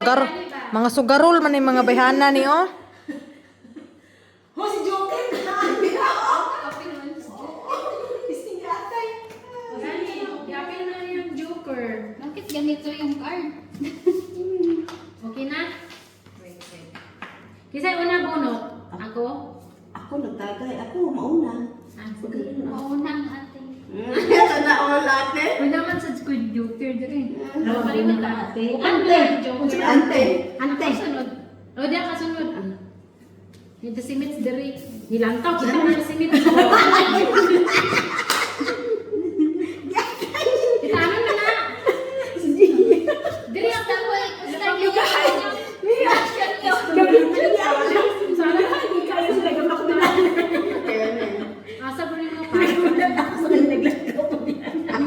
Mga sugarol man yung mga bayhana ni oh. Oh, si Joker na! Yapin na yung Joker. Bakit ganito yung card? Okay na? Wait. Kisay una bunot? Ako? Ako nagtagay. Ako, mauna. Sige. Maunang ate. Ito na all ate. May naman sa Squid Joker dire. Ano, Kalimut ano, ka. ate? Ante. Si ante. Ante. Kasunod. O diya kasunod. Yung simits dire. Nilantaw kita na simits. Kita ano na na? Dire ang tawa. Start yung sana Hindi kaya sila gamak na. asa po rin mo pa.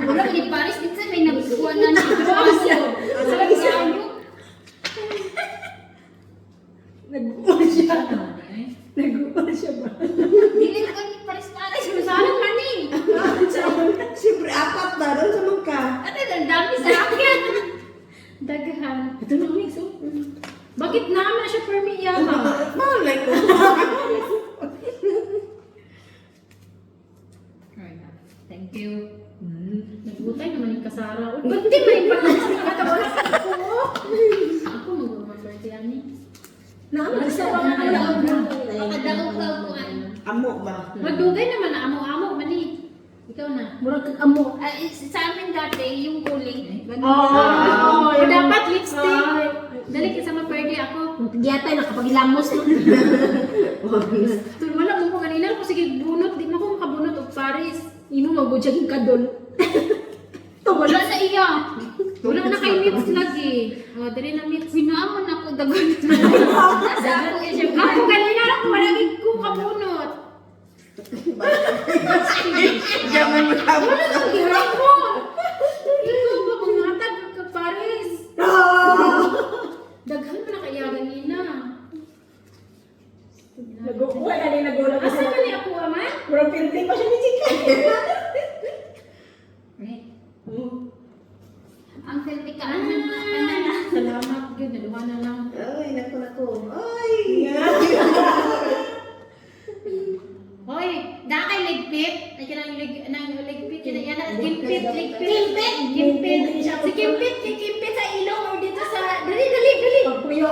Wala, di Paris, minsan may nagkuhan na ng aso. Asa lagi sa ano? Nag-uwan siya. Nag-uwan siya ba? Dili na kami Paris. Sana mani. Siyempre, apat na. Doon sa mangka. Ate, ang dami sa akin. Daghan. Ito na mix oh. Bakit naman siya permiyama? Malay ko. Thank you. Nagbutay naman yung kasara. Uy, ba't di may pagkakatawa ako? Ako mag-birthday ani. Naman Sa siya. Makadakong kaupuan. Amo ba? Magdugay naman na amo-amo mani. Ikaw na. Murag kag amo. Sa amin dati, yung kuling. Oh, dapat lipstick. Dali ka sa birthday ako. Giyatay, nakapagilamos na. Wala mo ko kanina ko sige bunot. Di mo ko makabunot og Paris. Ino magbudya yung kadol. Wala na iya. Wala na kay Mits lagi. O, dali na Mits. Pinamon ako dagon. Nasa ako eh siya. Ako kanina lang malagi ko kabunot. Diyaman mo kamo. Wala na hirap mo. Ikaw ba pangatag ka Paris? Daghan mo na kaya ganina. Nag-uwan na rin nagulang Asa man ni ako aman? Murag pinti pa siya ni Chika. Ang filti ka. Ano na? Salamat yun. Naluha na lang. Ay, naku. Ay. Hoy, da kay ligpit. Ay kanang ligpit. Kina yan na gimpit. Gimpit. Si Kimpit sa ilong or dito sa dali. Pagpuyo.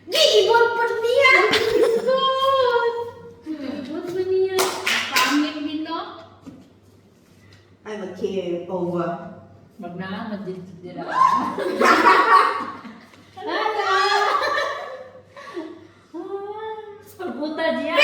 Di ibon pa niya. What ba niya? Pamit nito. Ay, mag-care over. Magnamad din sila. Pagpunta niya.